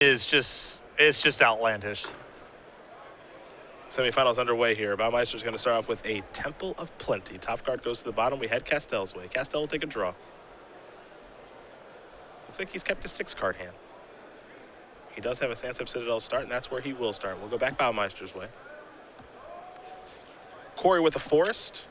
is just, it's just outlandish. Semifinals underway here. Baumeister's going to start off with a Temple of Plenty. Top card goes to the bottom. We head Kastel's way. Kastel will take a draw. Looks like he's kept his 6-card hand. He does have a Sandsep Citadel start, and that's where he will start. We'll go back Baumeister's way. Corey with a Forest.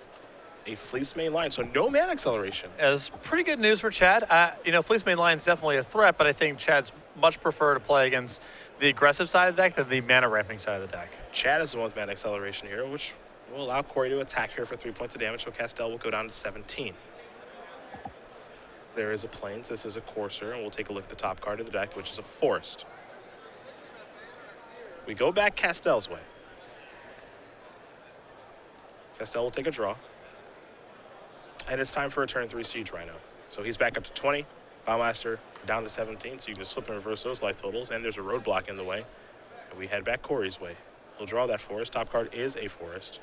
A Fleece main line, so no mana acceleration. It's pretty good news for Chad. You know, Fleece main line is definitely a threat, but I think Chad's much prefer to play against the aggressive side of the deck than the mana ramping side of the deck. Chad is the one with mana acceleration here, which will allow Corey to attack here for 3 points of damage, so Kastel will go down to 17. There is a Plains, this is a Courser, and we'll take a look at the top card of the deck, which is a Forest. We go back Kastel's way. Kastel will take a draw. And it's time for a turn 3 Siege Rhino. So he's back up to 20. Baumeister down to 17, so you can just flip and reverse those life totals. And there's a roadblock in the way. And we head back Corey's way. We'll draw that Forest. Top card is a Forest.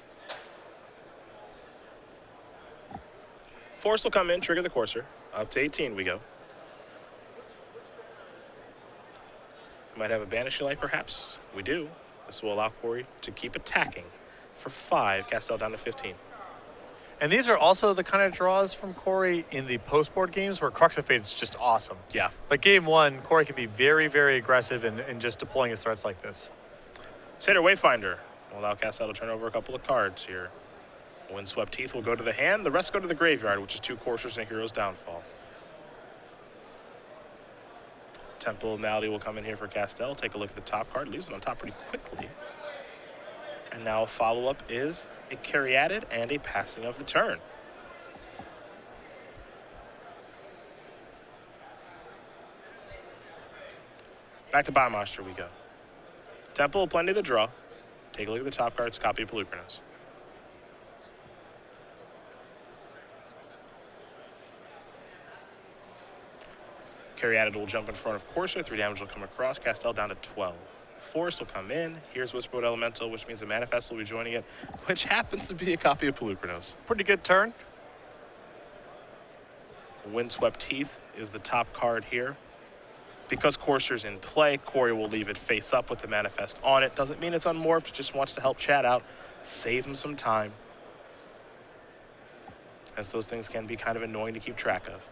Forest will come in, trigger the Courser. Up to 18 we go. We might have a Banishing Light perhaps. We do. This will allow Corey to keep attacking for 5. Kastel down to 15. And these are also the kind of draws from Corey in the post-board games where Crux of Fate is just awesome. Yeah. But game 1, Corey can be very, very aggressive in just deploying his threats like this. Satyr Wayfinder will allow Kastel to turn over a couple of cards here. Windswept Teeth will go to the hand. The rest go to the graveyard, which is 2 Coursers and a Hero's Downfall. Temple of Malady will come in here for Kastel. Take a look at the top card. Leaves it on top pretty quickly. And now a follow-up is a Caryatid and a Passing of the Turn. Back to Baumeister we go. Temple of Plenty the draw. Take a look at the top cards, copy of Pelucranos. Caryatid will jump in front of Courser. 3 damage will come across. Kastel down to 12. Forest will come in. Here's Whisperwood Elemental, which means the Manifest will be joining it, which happens to be a copy of Pelucranos. Pretty good turn. Windswept Teeth is the top card here. Because Courser's in play, Corey will leave it face up with the Manifest on it. Doesn't mean it's unmorphed, just wants to help Chad out, save him some time, as those things can be kind of annoying to keep track of.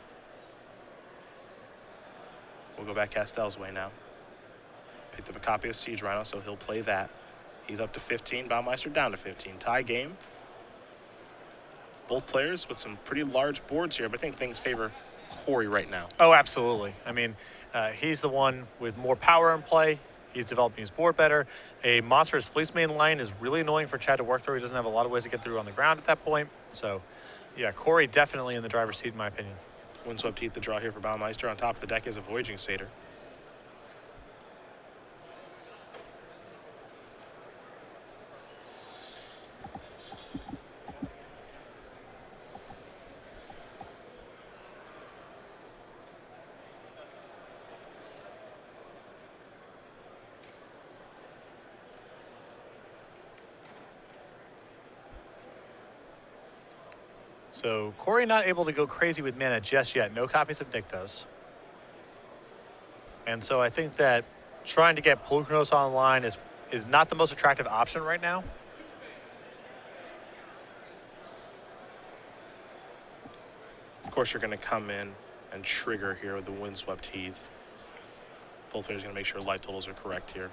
We'll go back Kastel's way now. Picked up a copy of Siege Rhino, so he'll play that. He's up to 15, Baumeister down to 15. Tie game. Both players with some pretty large boards here, but I think things favor Corey right now. Oh, absolutely. I mean, he's the one with more power in play. He's developing his board better. A monstrous Fleece main line is really annoying for Chad to work through. He doesn't have a lot of ways to get through on the ground at that point. So, yeah, Corey definitely in the driver's seat, in my opinion. Windswept Teeth the draw here for Baumeister. On top of the deck is a Voyaging Satyr. So Corey not able to go crazy with mana just yet. No copies of Nykthos. And so I think that trying to get Pelucranos online is not the most attractive option right now. Of course, you're going to come in and trigger here with the Windswept Teeth. Both players are going to make sure life totals are correct here.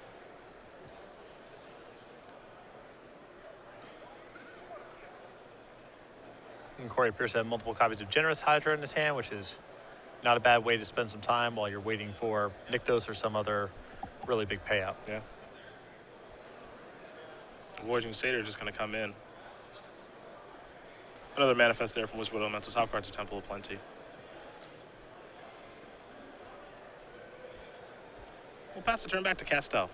And Corey appears to have multiple copies of Generous Hydra in his hand, which is not a bad way to spend some time while you're waiting for Nykthos or some other really big payout. Yeah. Voyaging Satyr just going to come in. Another Manifest there from Whisperwood Elemental. Top cards of Temple of Plenty. We'll pass the turn back to Kastel.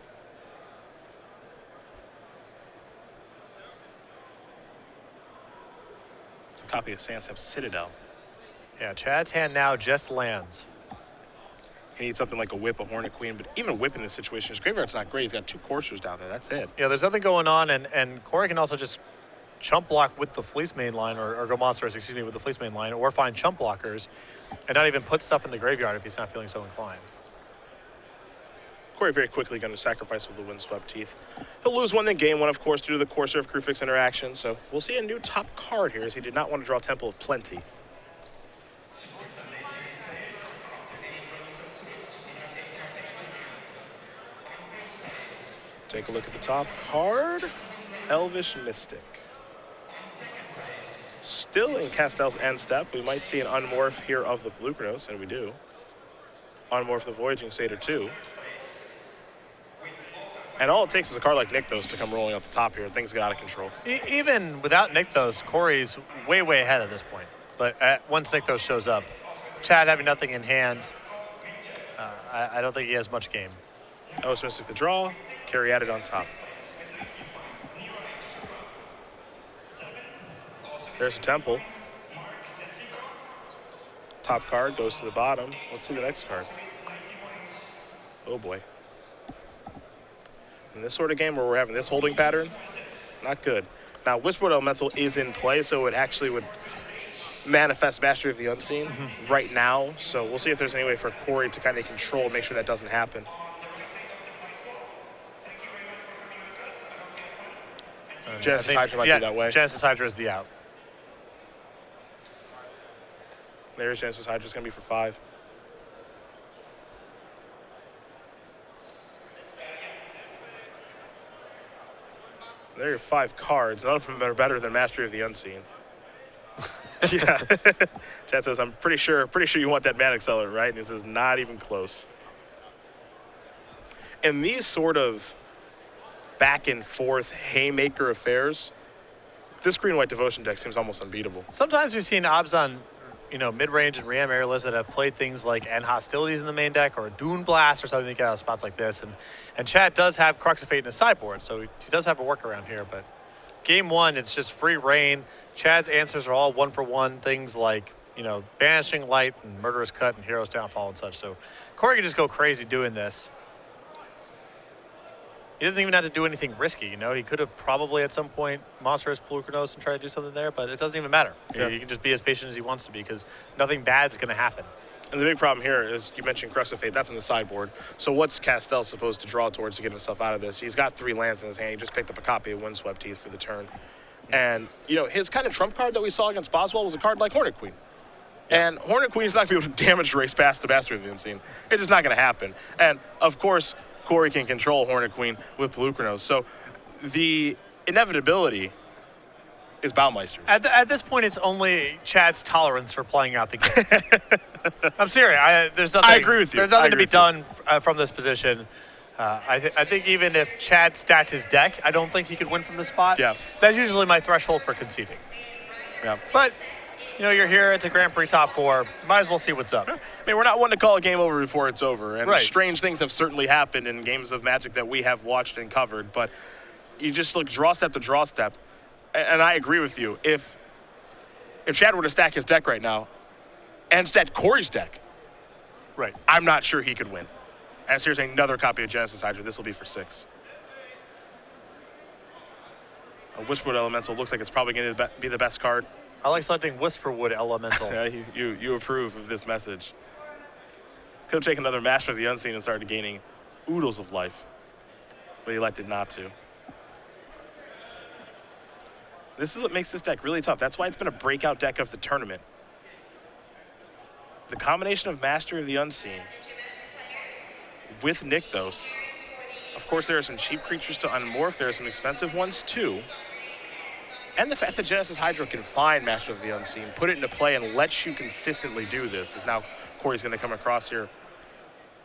It's a copy of Sandsep Citadel. Yeah, Chad's hand now just lands. He needs something like a Whip, a Hornet Queen, but even a Whip in this situation, his graveyard's not great. He's got 2 Coursers down there. That's it. Yeah, there's nothing going on, and Corey can also just chump block with the Fleece main line, or go monsters, excuse me, with the Fleece main line, or find chump blockers, and not even put stuff in the graveyard if he's not feeling so inclined. Corey very quickly going to sacrifice with the Windswept Teeth. He'll lose one, then gain one, of course, due to the Corsair of Crewfix interaction. So we'll see a new top card here, as he did not want to draw Temple of Plenty. Take a look at the top card. Elvish Mystic. Still in Kastel's end step, we might see an unmorph here of the Pelucranos, and we do. Unmorph the Voyaging Satyr too. And all it takes is a card like Nykthos to come rolling off the top here, and things get out of control. Even without Nykthos, Corey's way ahead at this point. But once Nykthos shows up, Chad having nothing in hand, I don't think he has much game. Elvish Mystic the draw, carry added on top. There's a Temple. Top card goes to the bottom. Let's see the next card. Oh boy. In this sort of game where we're having this holding pattern, not good. Now, Whisperwood Elemental is in play, so it actually would manifest Mastery of the Unseen right now. So we'll see if there's any way for Corey to kind of control and make sure that doesn't happen. Genesis Hydra might be that way. Genesis Hydra is the out. There's Genesis Hydra. It's going to be for 5. There are 5 cards. None of them are better than Mastery of the Unseen. Yeah. Chad says, I'm pretty sure you want that Mana Accelerant, right? And he says, not even close. In these sort of back and forth haymaker affairs, this green-white devotion deck seems almost unbeatable. Sometimes we've seen Abzan, mid-range and Ream airless that have played things like End Hostilities in the main deck or a Dune Blast or something to get out of spots like this. And Chad does have Crux of Fate in his sideboard, so he does have a workaround here. But game 1, it's just free reign. Chad's answers are all 1-for-1, things like, Banishing Light and Murderous Cut and Hero's Downfall and such. So Corey can just go crazy doing this. He doesn't even have to do anything risky, He could have probably at some point monster his Pelucranos and try to do something there, but it doesn't even matter. Yeah. He can just be as patient as he wants to be because nothing bad is going to happen. And the big problem here is, you mentioned Crux of Fate, that's in the sideboard. So what's Kastel supposed to draw towards to get himself out of this? He's got 3 lands in his hand. He just picked up a copy of Windswept Teeth for the turn. And, his kind of trump card that we saw against Boswell was a card like Hornet Queen. Yeah. And Hornet Queen's not going to be able to damage race past the Master of the Unseen. It's just not going to happen. And, of course, Corey can control Hornet Queen with Pelucranos. So the inevitability is Baumeister's. At this point, it's only Chad's tolerance for playing out the game. I'm serious. There's nothing. I agree with you. There's nothing to be done from this position. I think even if Chad stacked his deck, I don't think he could win from this spot. Yeah. That's usually my threshold for conceding. Yeah. But, you're here. It's a Grand Prix top 4. Might as well see what's up. I mean, we're not one to call a game over before it's over. And right. Strange things have certainly happened in games of Magic that we have watched and covered. But you just look draw step to draw step. And I agree with you. If Chad were to stack his deck right now and stack Corey's deck, right, I'm not sure he could win. And so here's another copy of Genesis Hydra. This will be for 6. A Whisperwood Elemental looks like it's probably going to be the best card. I like selecting Whisperwood Elemental. Yeah, you approve of this message. Could have taken another Master of the Unseen and started gaining oodles of life, but he elected not to. This is what makes this deck really tough. That's why it's been a breakout deck of the tournament. The combination of Master of the Unseen with Nykthos. Of course, there are some cheap creatures to unmorph. There are some expensive ones too. And the fact that Genesis Hydra can find Master of the Unseen, put it into play, and lets you consistently do this, is now Corey's going to come across here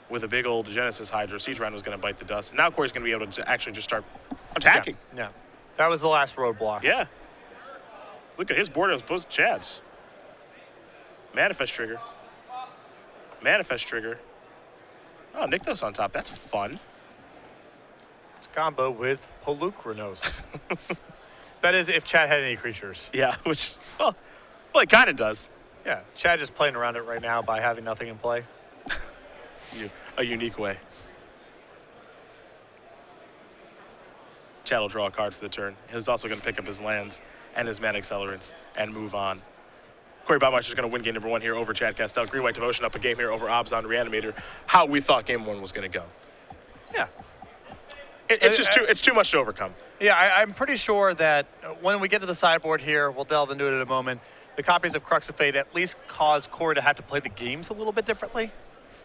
with a big old Genesis Hydra. Siege Rhino was going to bite the dust. And now Corey's going to be able to actually just start attacking. Yeah. That was the last roadblock. Yeah. Look at his board as opposed to Chad's. Manifest Trigger. Manifest Trigger. Oh, Nykthos on top. That's fun. It's combo with Pelucranos. That is if Chad had any creatures. Yeah, which, well it kind of does. Yeah, Chad is playing around it right now by having nothing in play. It's a unique way. Chad will draw a card for the turn. He's also going to pick up his lands and his Mana Accelerants and move on. Corey Baumeister is going to win game number 1 here over Chad Kastel. Green-White Devotion up a game here over Abzan Reanimator. How we thought game 1 was going to go. Yeah. It's too much to overcome. Yeah, I'm pretty sure that when we get to the sideboard here, we'll delve into it in a moment. The copies of Crux of Fate at least cause Corey to have to play the games a little bit differently.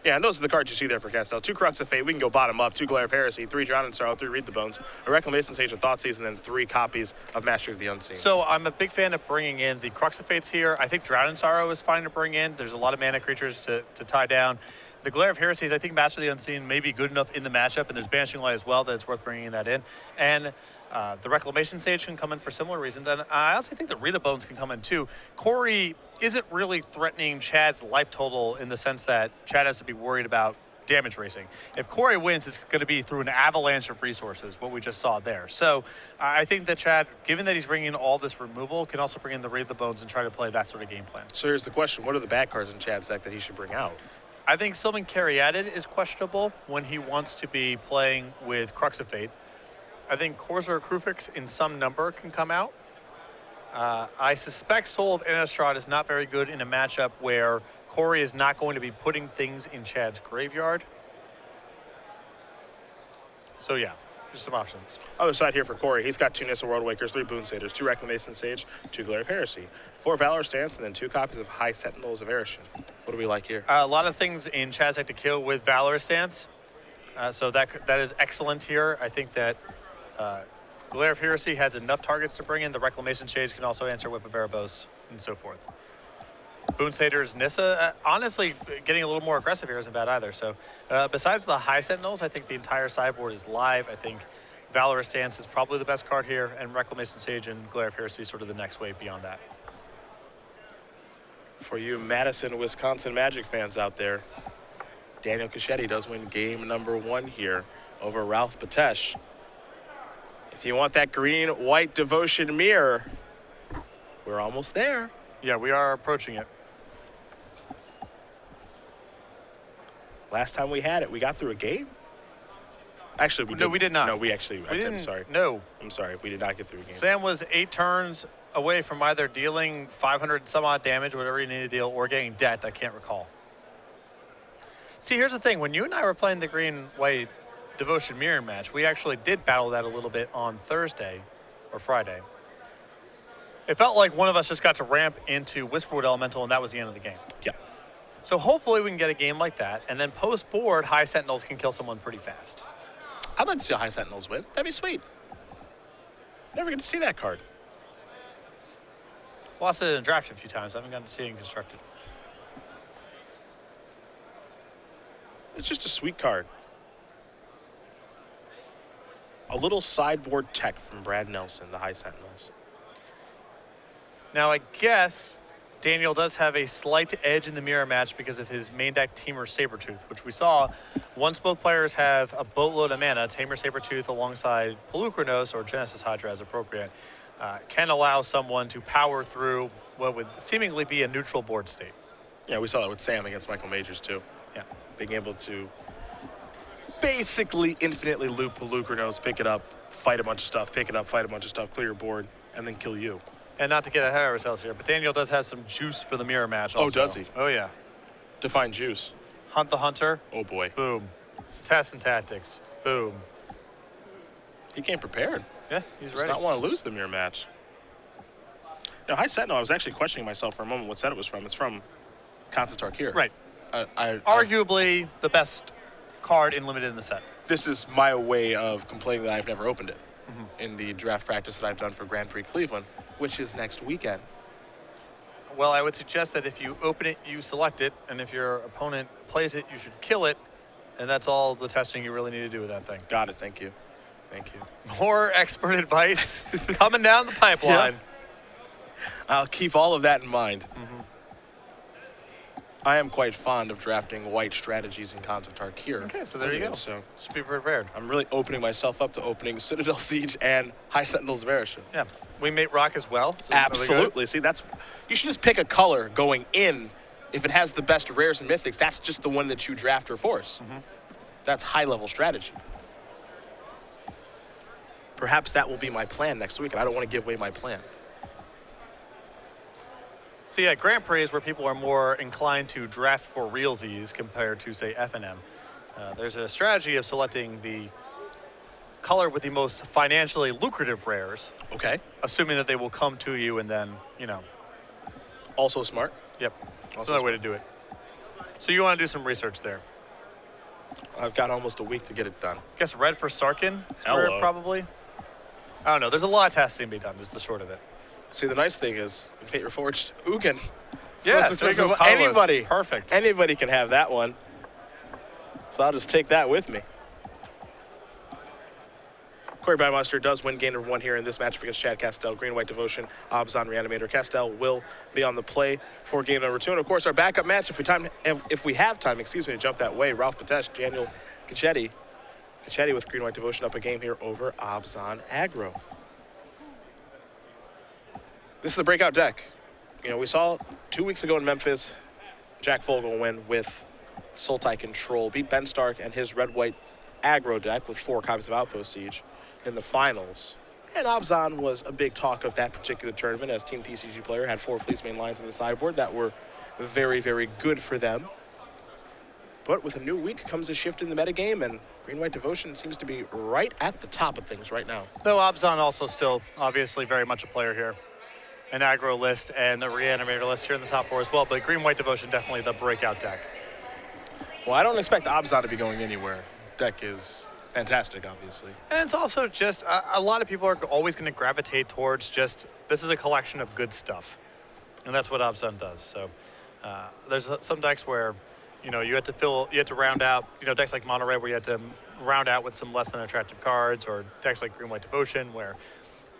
Yeah, and those are the cards you see there for Kastel. 2 Crux of Fate, we can go bottom up. 2 Glare of Heresy, 3 Drowning Sorrow, 3 Read the Bones, a Reclamation Sage of Thoughtseize, and then 3 copies of Mastery of the Unseen. So I'm a big fan of bringing in the Crux of Fates here. I think Drowning Sorrow is fine to bring in. There's a lot of mana creatures to tie down. The Glare of Heresies, I think Master of the Unseen may be good enough in the matchup, and there's Banishing Light as well that it's worth bringing that in. And the Reclamation Sage can come in for similar reasons, and I also think the Rita Bones can come in too. Corey isn't really threatening Chad's life total in the sense that Chad has to be worried about damage racing. If Corey wins, it's going to be through an avalanche of resources, what we just saw there. So I think that Chad, given that he's bringing in all this removal, can also bring in the Read the Bones and try to play that sort of game plan. So here's the question. What are the bad cards in Chad's deck that he should bring out? I think Sylvan Caryatid is questionable when he wants to be playing with Crux of Fate. I think Corsair Krufix in some number can come out. I suspect Soul of Innistrad is not very good in a matchup where Corey is not going to be putting things in Chad's graveyard. So yeah, there's some options. Other side here for Corey, he's got 2 Nissa Worldwakers, 3 Boon Satyrs, 2 Reclamation Sage, 2 Glare of Heresy, 4 Valor Stance, and then 2 copies of High Sentinels of Erishin. What do we like here? A lot of things in Chad's deck to kill with Valor Stance. So that is excellent here. I think that Glare of Heresy has enough targets to bring in. The Reclamation Sage can also answer Whip of Erebos and so forth. Boon Satyrs, Nissa, honestly, getting a little more aggressive here isn't bad either. So besides the High Sentinels, I think the entire sideboard is live. I think Valorous Stance is probably the best card here, and Reclamation Sage and Glare of Heresy sort of the next wave beyond that. For you Madison, Wisconsin Magic fans out there, Daniel Cacchetti does win game number 1 here over Ralph Patesh. If you want that green-white devotion mirror, we're almost there. Yeah, we are approaching it. Last time we had it, we got through a game. Actually, we did. No, we did not. No, we actually. I'm sorry. No. I'm sorry. We did not get through a game. Sam was 8 turns away from either dealing 500 some odd damage, whatever you need to deal, or getting debt. I can't recall. See, here's the thing. When you and I were playing the green-white Devotion Mirror match, we actually did battle that a little bit on Thursday or Friday. It felt like one of us just got to ramp into Whisperwood Elemental, and that was the end of the game. Yeah. So hopefully we can get a game like that, and then post-board, High Sentinels can kill someone pretty fast. I'd like to see a High Sentinels win. That'd be sweet. Never get to see that card. Well, I said it in draft a few times. I haven't gotten to see it in constructed. It's just a sweet card. A little sideboard tech from Brad Nelson, the High Sentinels. Now, I guess Daniel does have a slight edge in the mirror match because of his main deck Tamer Sabertooth, which we saw once both players have a boatload of mana, Tamer Sabertooth alongside Pelucranos or Genesis Hydra as appropriate, can allow someone to power through what would seemingly be a neutral board state. Yeah, we saw that with Sam against Michael Majors too. Yeah. Being able to basically infinitely loop Pelucranos, pick it up, fight a bunch of stuff, pick it up, fight a bunch of stuff, clear your board, and then kill you. And not to get ahead of ourselves here, but Daniel does have some juice for the mirror match also. Oh, does he? Oh, yeah. Define juice. Hunt the Hunter. Oh, boy. Boom. Tests and Tactics. Boom. He came prepared. Yeah, he's Does ready. not want to lose the mirror match. Now, High Sentinel, I was actually questioning myself for a moment what set it was from. It's from Constantar Kir. Right. Arguably the best card in limited in the set. This is my way of complaining that I've never opened it in the draft practice that I've done for Grand Prix Cleveland, which is next weekend. Well, I would suggest that if you open it, you select it, and if your opponent plays it, you should kill it, and that's all the testing you really need to do with that thing. Got it. Thank you. Thank you. More expert advice coming down the pipeline. Yeah. I'll keep all of that in mind. I am quite fond of drafting white strategies in Constantar Kir. Okay, so there you go. So just be prepared. I'm really opening myself up to opening Citadel Siege and High Sentinels of Erishin. Yeah, we mate rock as well. So absolutely. See, you should just pick a color going in. If it has the best rares and mythics, that's just the one that you draft or force. That's high-level strategy. Perhaps that will be my plan next week, and I don't want to give away my plan. See, at Grand Prix is where people are more inclined to draft for realsies compared to, say, FNM. There's a strategy of selecting the color with the most financially lucrative rares, Okay. assuming that they will come to you and then, Also smart. yep. That's Also another way to do it. So you want to do some research there. I've got almost a week to get it done. Guess red for Sarkin, where Hello. probably. I don't know. There's a lot of testing to be done, is the short of it. See, the nice thing is, in Fate Reforged, Ugin. Yeah, It's there you go, possible. colorless. Anybody. Perfect. Anybody can have that one. So I'll just take that with me. Corey Baumeister does win game number 1 here in this matchup against Chad Kastel. Green-White Devotion, Obzon Reanimator. Kastel will be on the play for game number 2. And, of course, our backup match, if we have time, to jump that way, Ralph Patesh, Daniel Cacchetti. Cacchetti with Green-White Devotion up a game here over Obzon Aggro. This is the breakout deck. We saw 2 weeks ago in Memphis, Jack Vogel win with Sultai Control, beat Ben Stark and his red-white aggro deck with 4 copies of Outpost Siege in the finals. And Obzon was a big talk of that particular tournament as Team TCG player had 4 Fleeceman lines in the sideboard that were very, very good for them. But with a new week comes a shift in the metagame, and Green-White Devotion seems to be right at the top of things right now. Though Obzon also still obviously very much a player here. An aggro list and a reanimator list here in the top 4 as well, but Green-White Devotion definitely the breakout deck. Well, I don't expect Obzon to be going anywhere. Deck is fantastic, obviously. And it's also just, a lot of people are always going to gravitate towards just, this is a collection of good stuff. And that's what Obzon does. So there's some decks where, you have to round out, decks like Mono Red where you have to round out with some less than attractive cards, or decks like Green-White Devotion where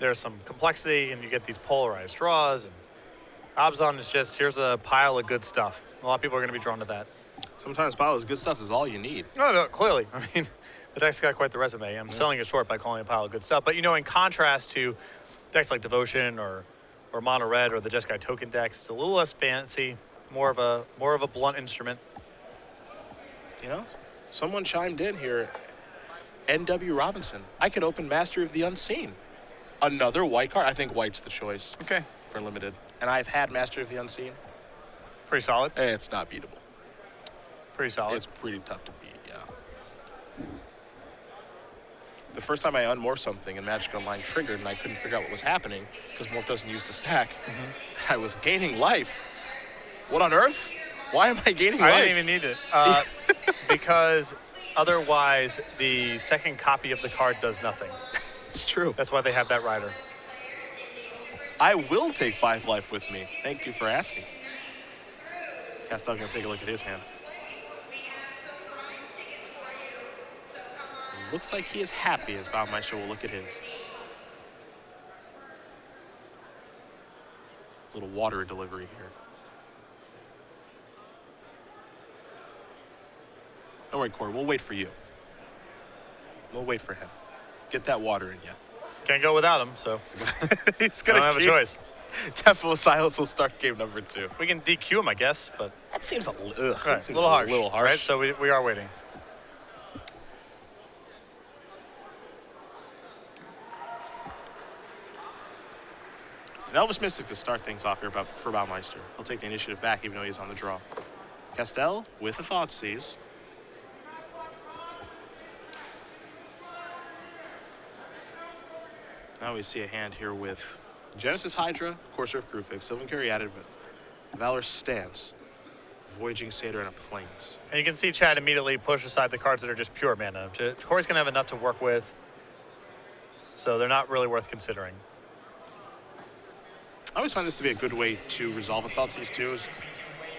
there's some complexity and you get these polarized draws. And Obzon is just, here's a pile of good stuff. A lot of people are going to be drawn to that. Sometimes pile of good stuff is all you need. No, clearly. I mean, the deck's got quite the resume. I'm selling it short by calling it a pile of good stuff. But, in contrast to decks like Devotion or Mono Red or the Jeskai token decks, it's a little less fancy, more of a blunt instrument. Someone chimed in here. N.W. Robinson. I could open Master of the Unseen. Another white card. I think white's the choice. Okay. For limited. And I've had Master of the Unseen. Pretty solid. It's not beatable. Pretty solid. It's pretty tough to beat, yeah. The first time I unmorphed something and Magic Online triggered and I couldn't figure out what was happening because Morph doesn't use the stack, I was gaining life. What on earth? Why am I gaining life? I didn't even need it. Because otherwise the second copy of the card does nothing. It's true. That's why they have that rider. I will take 5 life with me. Thank you for asking. Kastel's gonna take a look at his hand. Looks like he is happy as Baumeister will look at his. Little water delivery here. Don't worry, Corey, we'll wait for you. We'll wait for him. Get that water in you. Can't go without him, so He's I gonna don't have a choice. Temple of Silence will start game number 2. We can DQ him, I guess, but That seems a right, little harsh. little harsh. Right? So we are waiting. And Elvis Mystic to start things off here for Baumeister. He'll take the initiative back even though he's on the draw. Kastel with a Thoughtseize. Now we see a hand here with Genesis Hydra, Courser of Krufix, Sylvan Caryatid, Valor Stance, Voyaging Satyr, and a Plains. And you can see Chad immediately push aside the cards that are just pure mana. Corey's going to have enough to work with, so they're not really worth considering. I always find this to be a good way to resolve a Thoughtseize too.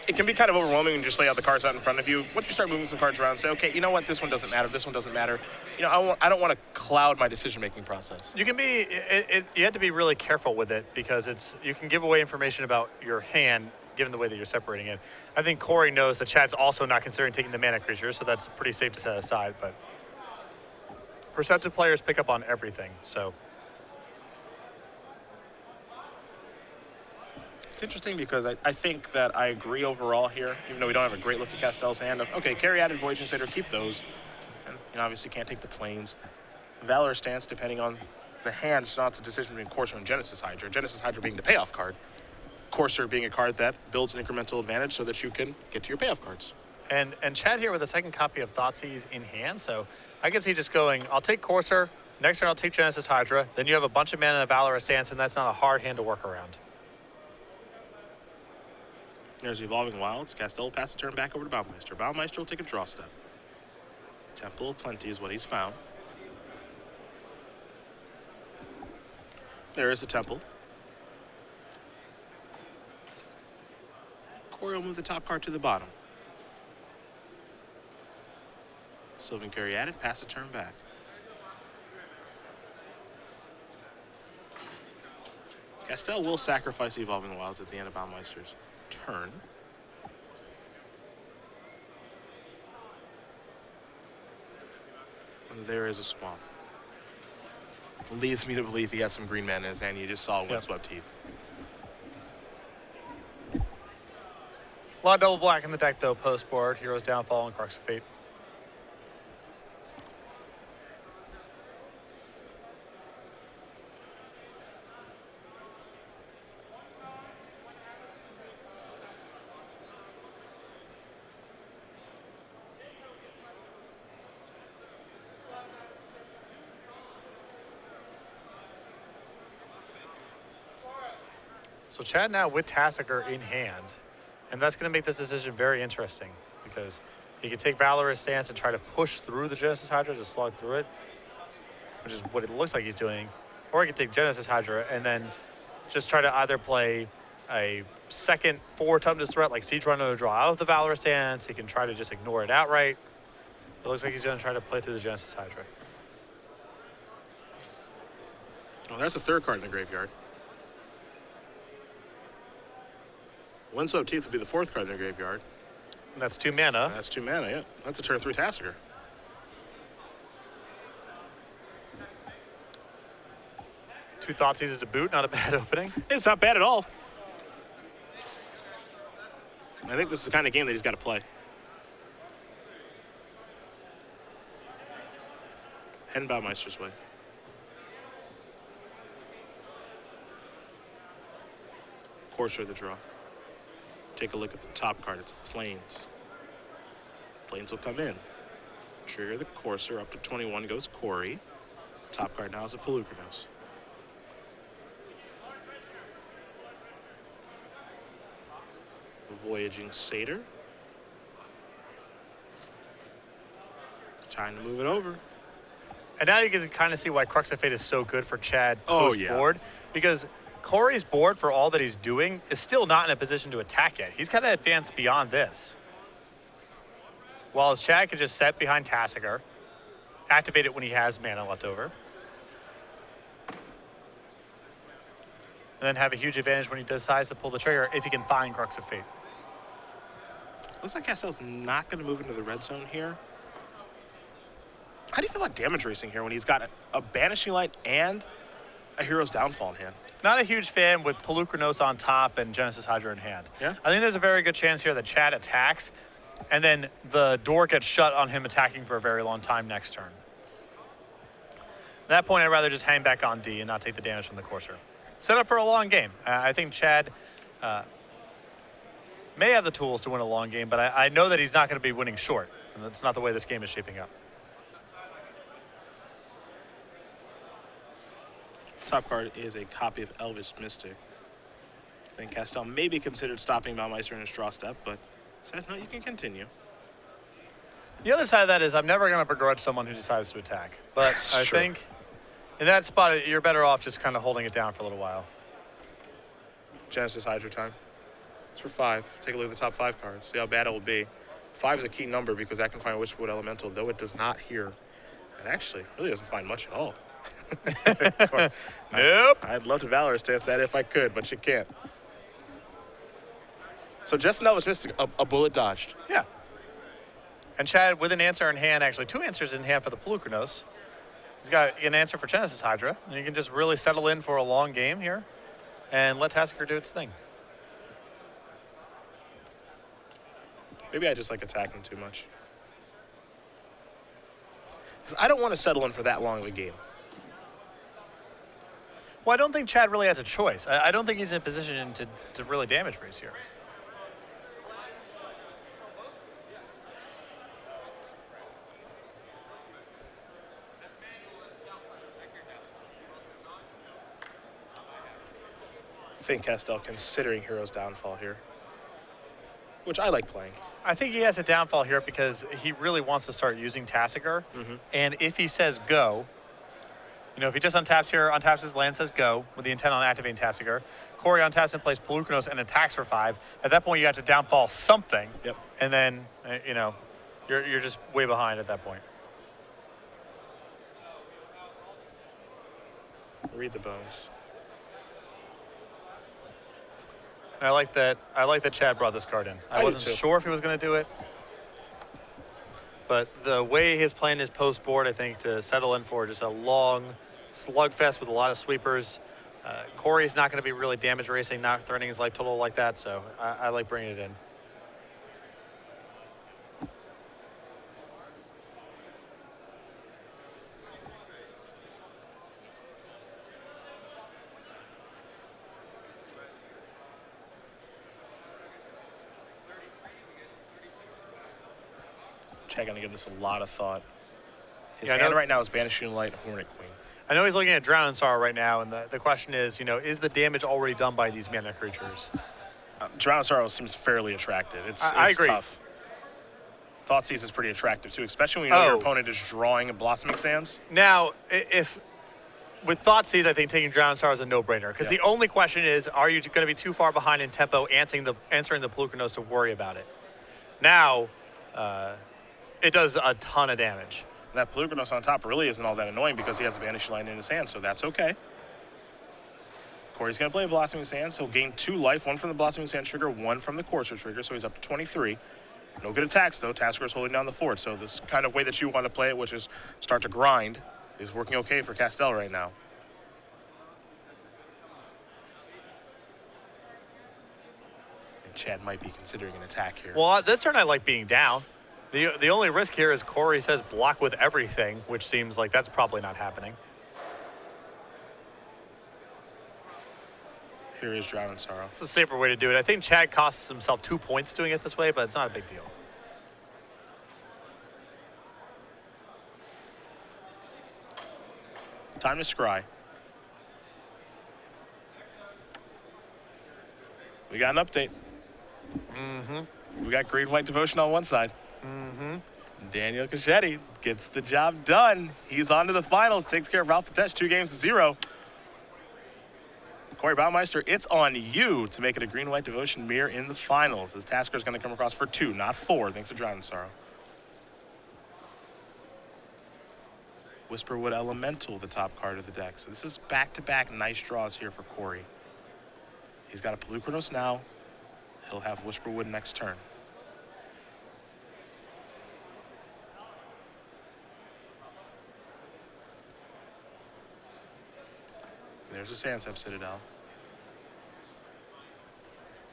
It can be kind of overwhelming when you just lay out the cards out in front of you. Once you start moving some cards around and say, okay, you know what, this one doesn't matter, this one doesn't matter. I don't want to cloud my decision-making process. You can be, you have to be really careful with it because you can give away information about your hand given the way that you're separating it. I think Corey knows that Chad's also not considering taking the mana creature, so that's pretty safe to set aside, but perceptive players pick up on everything, so. It's interesting because I think that I agree overall here, even though we don't have a great look at Kastel's hand of, okay, Caryatid, Voyaging Satyr, keep those. And obviously can't take the Plains. Valor Stance, depending on the hand, so it's a decision between Courser and Genesis Hydra. Genesis Hydra being the payoff card. Courser being a card that builds an incremental advantage so that you can get to your payoff cards. And Chad here with a second copy of Thoughtseize in hand, so I can see just going, I'll take Courser, next turn I'll take Genesis Hydra, then you have a bunch of mana in a Valorous Stance, and that's not a hard hand to work around. There's Evolving Wilds. Kastel will pass the turn back over to Baumeister. Baumeister will take a draw step. Temple of Plenty is what he's found. There is the Temple. Corey will move the top card to the bottom. Sylvan Caryatid, pass the turn back. Kastel will sacrifice Evolving Wilds at the end of Baumeister's turn. And there is a Swamp. Leads me to believe he has some green mana in his hand. You just saw Windswept Heath. A lot of double black in the deck, though, post-board. Hero's Downfall and Crux of Fate. So Chad now with Tassiger in hand, and that's going to make this decision very interesting because he can take Valorous Stance and try to push through the Genesis Hydra, to slug through it, which is what it looks like he's doing, or he can take Genesis Hydra and then just try to either play a second 4-toughness threat like Siege Runner to draw out of the Valorous Stance. He can try to just ignore it outright. It looks like he's going to try to play through the Genesis Hydra. Well, there's a third card in the graveyard. Windswept Heath would be the fourth card in the graveyard. And that's 2 mana. And that's 2 mana, yeah. That's a turn 3 Tassiger. Two Thoughtseizes to boot, not a bad opening. It's not bad at all. I think this is the kind of game that he's got to play. Heading Baumeister's way. Courser the draw. Take a look at the top card. It's a Plains. Plains will come in. Trigger the Courser. Up to 21 goes Corey. Top card now is a Pelucranos. Voyaging Satyr. Time to move it over. And now you can kind of see why Crux of Fate is so good for Chad Oh, post-board. Because Corey's board, for all that he's doing, is still not in a position to attack yet. He's got to advance beyond this. While Chad can just set behind Tassiger, activate it when he has mana left over, and then have a huge advantage when he decides to pull the trigger if he can find Crux of Fate. Looks like Kastel's not going to move into the red zone here. How do you feel about damage racing here when he's got a Banishing Light and a Hero's Downfall in hand? Not a huge fan with Pelucranos on top and Genesis Hydra in hand. Yeah? I think there's a very good chance here that Chad attacks, and then the door gets shut on him attacking for a very long time next turn. At that point, I'd rather just hang back on D and not take the damage from the Courser. Set up for a long game. I think Chad may have the tools to win a long game, but I know that he's not going to be winning short, and that's not the way this game is shaping up. Top card is a copy of Elvish Mystic. I think Kastel may be considered stopping Baumeister in his draw step, but says no, you can continue. The other side of that is I'm never going to begrudge someone who decides to attack. But I think in that spot, you're better off just kind of holding it down for a little while. Genesis Hydra time. It's for 5. Take a look at the top 5 cards. See how bad it will be. 5 is a key number because that can find Witchwood Elemental, though it does not here. It actually really doesn't find much at all. Nope. I'd love to Valorous Stance that if I could, but you can't. So just know it's Mystic, a bullet dodged. Yeah. And Chad, with an answer in hand, actually 2 answers in hand for the Pelucranos. He's got an answer for Genesis Hydra, and you can just really settle in for a long game here and let Tassiger do its thing. Maybe I just like attacking too much. Because I don't want to settle in for that long of a game. Well, I don't think Chad really has a choice. I don't think he's in a position to really damage race here. think Kastel considering Hero's downfall here, which I like playing. I think he has a downfall here because he really wants to start using Tassiger. And if he says go, you know, if he just untaps here, untaps his land, says go, with the intent on activating Tassiger, Corey untaps and plays Pelucranos and attacks for 5. At that point, you have to downfall something. Yep. And then, you know, you're just way behind at that point. Read the bones. And I like that Chad brought this card in. I wasn't sure if he was going to do it. But the way his plan is post-board, I think, to settle in for just a long slugfest with a lot of sweepers. Corey's not going to be really damage racing, not threatening his life total like that, so I like bringing it in. Chad going to give this a lot of thought. His Yeah, hand right now is Banishing Light, Hornet Queen. I know he's looking at Drown and Sorrow right now, and the question is, you know, is the damage already done by these mana creatures? Drown Sorrow seems fairly attractive. I agree. Tough. Thoughtseize is pretty attractive too, especially when you know your opponent is drawing Blossoming Sands. Now, if with Thoughtseize, I think taking Drown and Sorrow is a no-brainer, because the only question is, are you going to be too far behind in tempo answering the Pelucranos to worry about it? Now, it does a ton of damage. That Pelucranos on top really isn't all that annoying because he has a Banishing Light in his hand, so that's okay. Corey's going to play Blossoming Sands. He'll gain 2 life, 1 from the Blossoming Sand trigger, 1 from the Courser trigger, so he's up to 23. No good attacks, though. Tassiger's holding down the fort, so this kind of way that you want to play it, which is start to grind, is working okay for Kastel right now. And Chad might be considering an attack here. Well, this turn I like being down. The only risk here is Corey says block with everything, which seems like that's probably not happening. Here is Drown and Sorrow. It's a safer way to do it. I think Chad costs himself 2 points doing it this way, but it's not a big deal. Time to scry. We got an update. We got Green-White Devotion on one side. Daniel Cachetti gets the job done. He's on to the finals, takes care of Ralph Patesh 2-0. Corey Baumeister, it's on you to make it a Green-White Devotion mirror in the finals, as Tasker's going to come across for 2, not 4, thanks to Drown and Sorrow. Whisperwood Elemental, the top card of the deck. So this is back-to-back nice draws here for Corey. He's got a Pelucranos now. He'll have Whisperwood next turn. There's a Sandstep Citadel.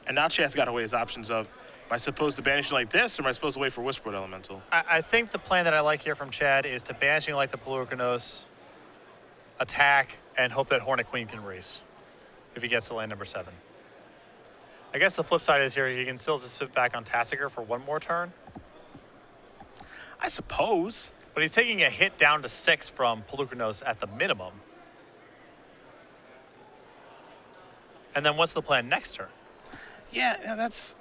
And now Chad's got to weigh his options of, am I supposed to banish it like this, or am I supposed to wait for Whisperwood Elemental? I think the plan that I like here from Chad is to banishing like the Pelucranos, attack, and hope that Hornet Queen can race if he gets to land number 7. I guess the flip side is here, he can still just sit back on Tassiger for 1 more turn. I suppose. But he's taking a hit down to 6 from Pelucranos at the minimum. And then what's the plan next turn? Yeah, that's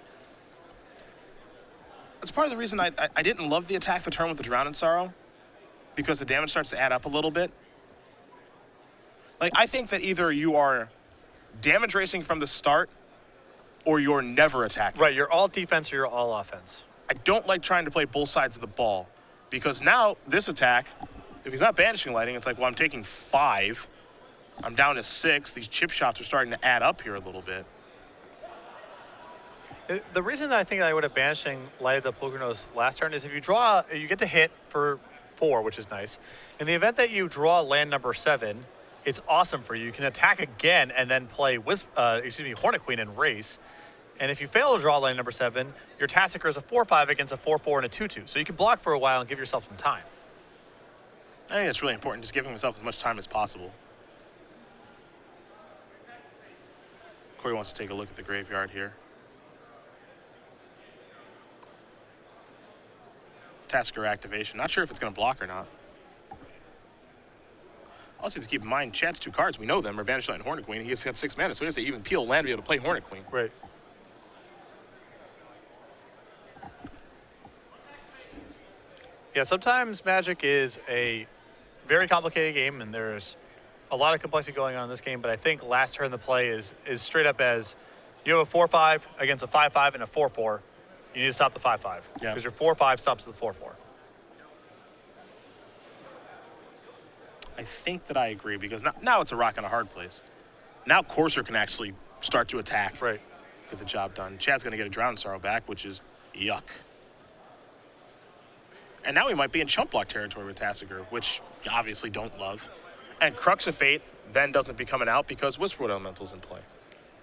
part of the reason I didn't love the attack the turn with the Drown and Sorrow, because the damage starts to add up a little bit. Like, I think that either you are damage racing from the start or you're never attacking. Right, you're all defense or you're all offense. I don't like trying to play both sides of the ball, because now this attack, if he's not banishing lighting, it's like, well, I'm taking 5. I'm down to 6. These chip shots are starting to add up here a little bit. The reason that I think I would have banishing lighted the Pelucranos last turn is if you draw, you get to hit for 4, which is nice. In the event that you draw land number 7, it's awesome for you. You can attack again and then play Hornet Queen and race. And if you fail to draw land number 7, your Tassiger is a 4/5 against a 4/4 and a 2/2. So you can block for a while and give yourself some time. I think that's really important, just giving himself as much time as possible. Corey wants to take a look at the graveyard here. Tasker activation. Not sure if it's going to block or not. Also, to keep in mind, Chad's 2 cards, we know them, are Banish Light and Hornet Queen. He's got 6 mana, so he has to even peel land to be able to play Hornet Queen. Right. Yeah, sometimes Magic is a very complicated game, and there's a lot of complexity going on in this game, but I think last turn the play is straight up as you have a 4-5 against a 5-5 and a 4-4. You need to stop the 5-5. Yeah. Because your 4-5 stops the 4-4. I think that I agree, because now it's a rock and a hard place. Now Courser can actually start to attack. Right. Get the job done. Chad's going to get a Drowned Sorrow back, which is yuck. And now we might be in chump block territory with Tasigur, which you obviously don't love. And Crux of Fate then doesn't become an out because Whisperwood Elemental's in play.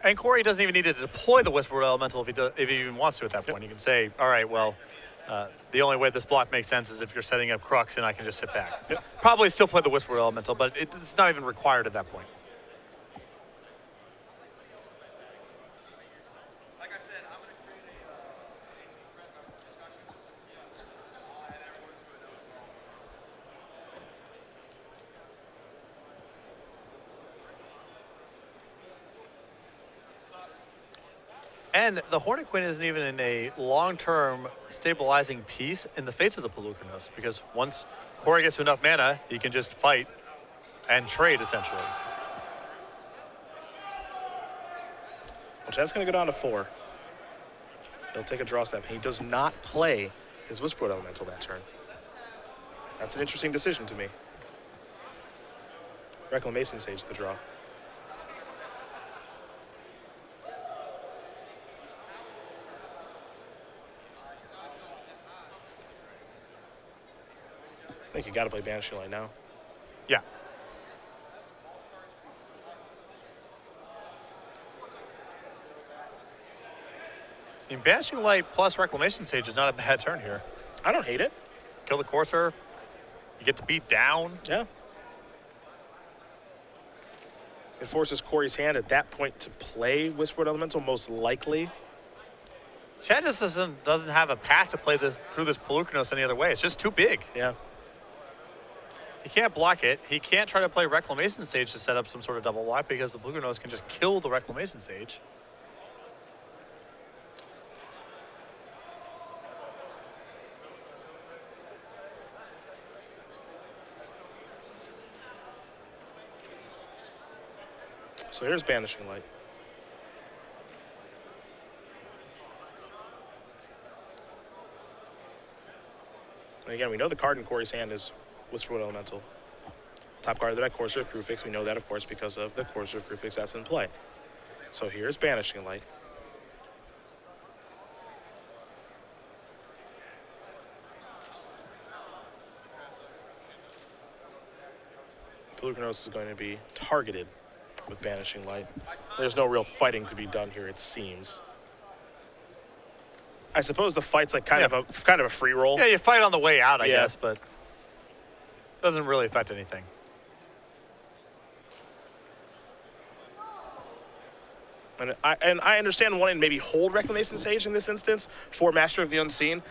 And Corey doesn't even need to deploy the Whisperwood Elemental if he even wants to at that point. You can say, all right, well, the only way this block makes sense is if you're setting up Crux and I can just sit back. Yep. Probably still play the Whisperwood Elemental, but it's not even required at that point. And the Hornet Queen isn't even in a long-term stabilizing piece in the face of the Pelucranos, because once Corey gets to enough mana, he can just fight and trade, essentially. Well, Chad's going to go down to 4. He'll take a draw step. He does not play his Whisperwood Elemental that turn. That's an interesting decision to me. Reclamation Sage the draw. I think you got to play Banishing Light now. Yeah. I mean, Banishing Light plus Reclamation Sage is not a bad turn here. I don't hate it. Kill the Courser. You get to beat down. Yeah. It forces Corey's hand at that point to play Whisperwood Elemental, most likely. Chad just doesn't have a path to play this through this Pelucranos any other way. It's just too big. Yeah. He can't block it. He can't try to play Reclamation Sage to set up some sort of double block because the Pelucranos can just kill the Reclamation Sage. So here's Banishing Light. And again, we know the card in Corey's hand is Whisperwood Elemental. Top card of the deck, Courser of Crewfix. We know that, of course, because of the Courser of Crewfix that's in play. So here's Banishing Light. Pelucranos is going to be targeted with Banishing Light. There's no real fighting to be done here, it seems. I suppose the fight's like kind of a free roll. Yeah, you fight on the way out, I guess, but doesn't really affect anything. And I understand wanting to maybe hold Reclamation Sage in this instance for Master of the Unseen,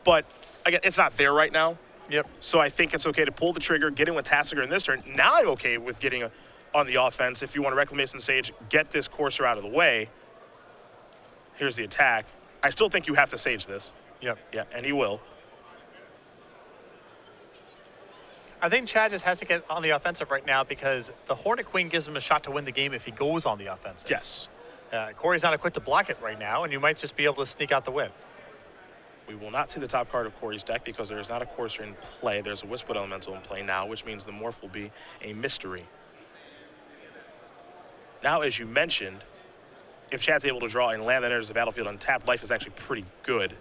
but again, it's not there right now. Yep. So I think it's okay to pull the trigger, get in with Tasigur in this turn. Now I'm okay with getting on the offense. If you want to Reclamation Sage, get this Courser out of the way. Here's the attack. I still think you have to Sage this. Yep. Yeah, and he will. I think Chad just has to get on the offensive right now because the Hornet Queen gives him a shot to win the game if he goes on the offensive. Yes. Corey's not equipped to block it right now, and you might just be able to sneak out the win. We will not see the top card of Corey's deck because there is not a Courser in play. There's a Whisperwood Elemental in play now, which means the Morph will be a mystery. Now, as you mentioned, if Chad's able to draw and land that enters the battlefield untapped, life is actually pretty good.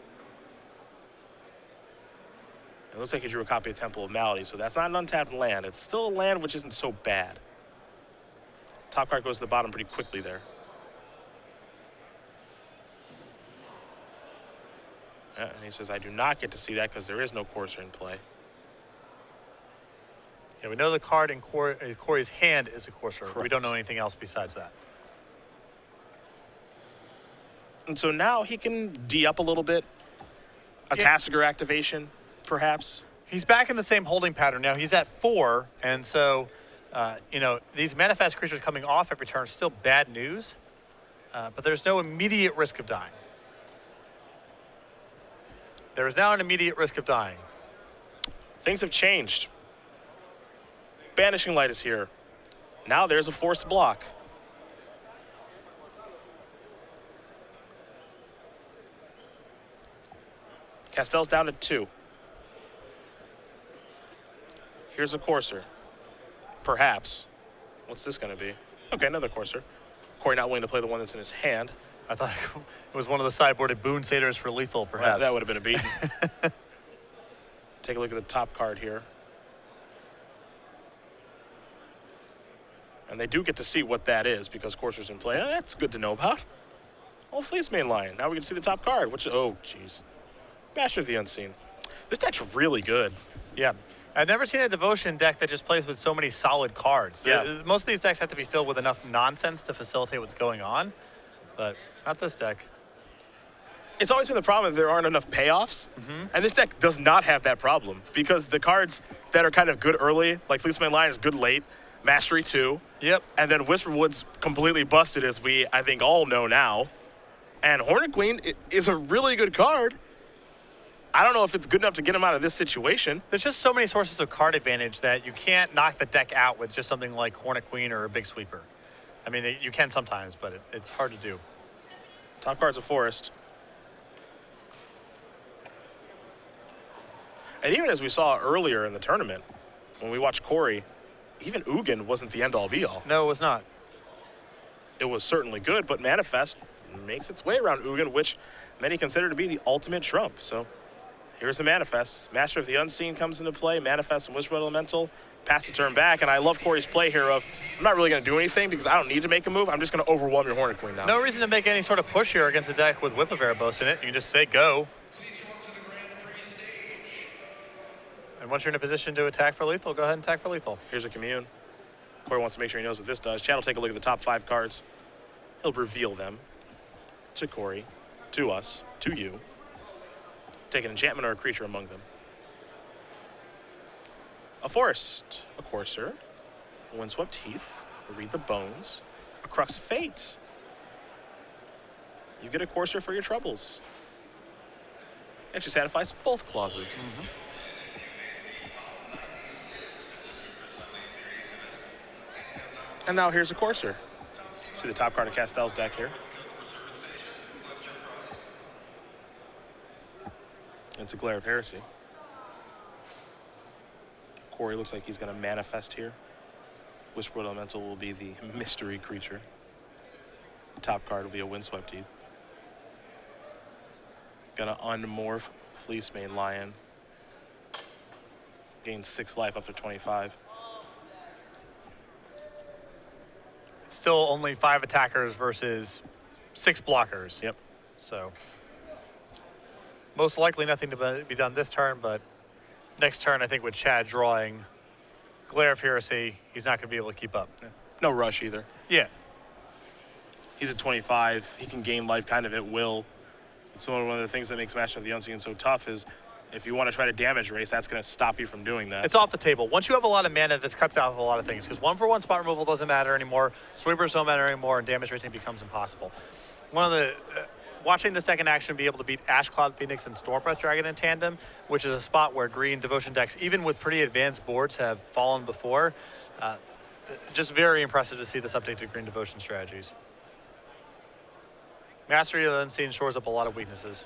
It looks like he drew a copy of Temple of Malady, so that's not an untapped land. It's still a land which isn't so bad. Top card goes to the bottom pretty quickly there. Yeah, and he says, I do not get to see that because there is no Courser in play. Yeah, we know the card in Corey's hand is a Courser. Correct. We don't know anything else besides that. And so now he can D up a little bit. A Tasigur activation, perhaps. He's back in the same holding pattern now. He's at 4, and so You know, these manifest creatures coming off every turn is still bad news, but there's no immediate risk of dying. There is now an immediate risk of dying. Things have changed. Banishing Light is here. Now there's a forced block. Kastel's down to 2. Here's a Courser. Perhaps. What's this going to be? Okay, another Courser. Corey not willing to play the one that's in his hand. I thought it was one of the sideboarded Boon Satyrs for lethal, perhaps. That would have been a beat. Take a look at the top card here. And they do get to see what that is because Courser's in play. That's good to know about. Oh, Fleece Main Lion. Now we can see the top card, which, oh, jeez. Master of the Unseen. This deck's really good. Yeah. I've never seen a Devotion deck that just plays with so many solid cards. Yeah. Most of these decks have to be filled with enough nonsense to facilitate what's going on, but not this deck. It's always been the problem that there aren't enough payoffs, and this deck does not have that problem because the cards that are kind of good early, like Fleece Main Lion is good late, Mastery 2, Yep. and then Whisperwood's completely busted, as we, I think, all know now. And Hornet Queen is a really good card. I don't know if it's good enough to get him out of this situation. There's just so many sources of card advantage that you can't knock the deck out with just something like Hornet Queen or a Big Sweeper. I mean, you can sometimes, but it's hard to do. Top card's a Forest. And even as we saw earlier in the tournament, when we watched Corey, even Ugin wasn't the end-all be-all. No, it was not. It was certainly good, but Manifest makes its way around Ugin, which many consider to be the ultimate trump. So here's a Manifest. Master of the Unseen comes into play. Manifest and Whisper Elemental. Pass the turn back, and I love Corey's play here of, I'm not really going to do anything because I don't need to make a move. I'm just going to overwhelm your Hornet Queen now. No reason to make any sort of push here against a deck with Whip of Erebos in it. You can just say go. And once you're in a position to attack for lethal, go ahead and attack for lethal. Here's a Commune. Corey wants to make sure he knows what this does. Chad will take a look at the top 5 cards. He'll reveal them to Corey, to us, to you. Take an enchantment or a creature among them. A Forest, a Courser, a Windswept Heath, a Read the Bones, a Crux of Fate. You get a Courser for your troubles. Actually satisfies both clauses. And now here's a Courser. See the top card of Kastel's deck here. It's a Glare of Heresy. Corey looks like he's going to manifest here. Whisperwood Elemental will be the mystery creature. The top card will be a Windswept Heath. Gonna unmorph Fleece Main Lion. Gain 6 life up to 25. Still only 5 attackers versus 6 blockers. Yep. So most likely nothing to be done this turn, but next turn I think with Chad drawing Glare of Heresy, he's not going to be able to keep up. No rush either. Yeah. He's at 25. He can gain life kind of at will. So one of the things that makes Master of the Unseen so tough is if you want to try to damage race, that's going to stop you from doing that. It's off the table. Once you have a lot of mana, this cuts out a lot of things because 1-for-1 spot removal doesn't matter anymore, sweepers don't matter anymore, and damage racing becomes impossible. One of the watching this deck in action be able to beat Ash Cloud Phoenix and Stormbreath Dragon in tandem, which is a spot where green Devotion decks, even with pretty advanced boards, have fallen before. Just very impressive to see this update to green Devotion strategies. Mastery of the Unseen shores up a lot of weaknesses.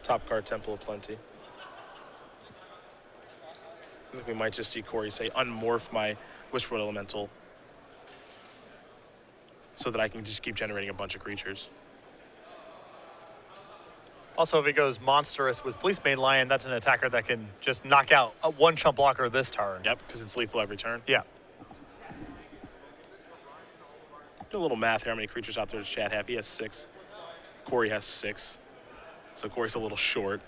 Top card, Temple of Plenty. I think we might just see Corey say, unmorph my Whisperwood Elemental so that I can just keep generating a bunch of creatures. Also, if he goes monstrous with Fleece Main Lion, that's an attacker that can just knock out a 1-chump blocker this turn. Yep, because it's lethal every turn. Yeah. Do a little math here. How many creatures out there does Chad have? He has 6. Corey has 6. So Corey's a little short.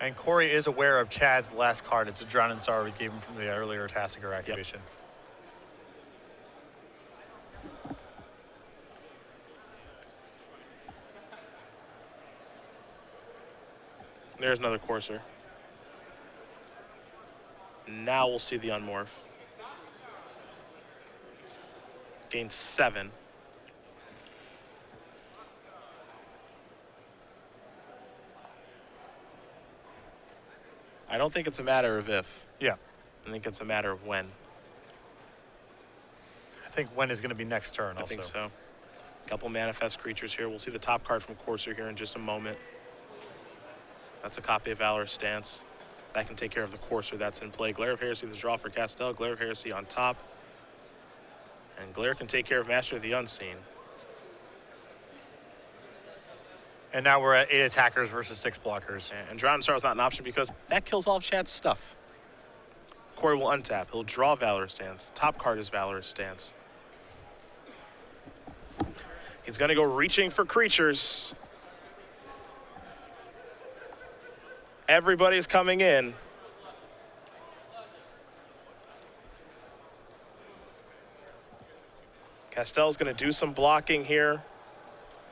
And Corey is aware of Chad's last card. It's a Drown in Sorrow we gave him from the earlier Tassiger activation. There's another courser. Now we'll see the unmorph. Gain 7. I don't think it's a matter of if. Yeah. I think it's a matter of when. I think when is going to be next turn. I Also. think so. A couple manifest creatures here. We'll see the top card from Courser here in just a moment. That's a copy of Valorous Stance. That can take care of the Courser that's in play. Glare of Heresy, the draw for Kastel. Glare of Heresy on top. And Glare can take care of Master of the Unseen. And now we're at 8 attackers versus 6 blockers. And Drown Star is not an option because that kills all of Chad's stuff. Corey will untap. He'll draw Valorous Stance. Top card is Valorous Stance. He's going to go reaching for creatures. Everybody's coming in. Kastel's going to do some blocking here,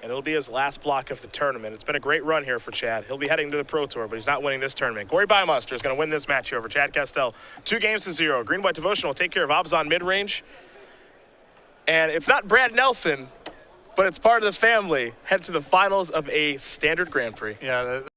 and it'll be his last block of the tournament. It's been a great run here for Chad. He'll be heading to the Pro Tour, but he's not winning this tournament. Corey Baumeister is going to win this match here over Chad Kastel. 2-0. Green-White Devotion will take care of Abzan mid-range. And it's not Brad Nelson, but it's part of the family. Head to the finals of a standard Grand Prix. Yeah.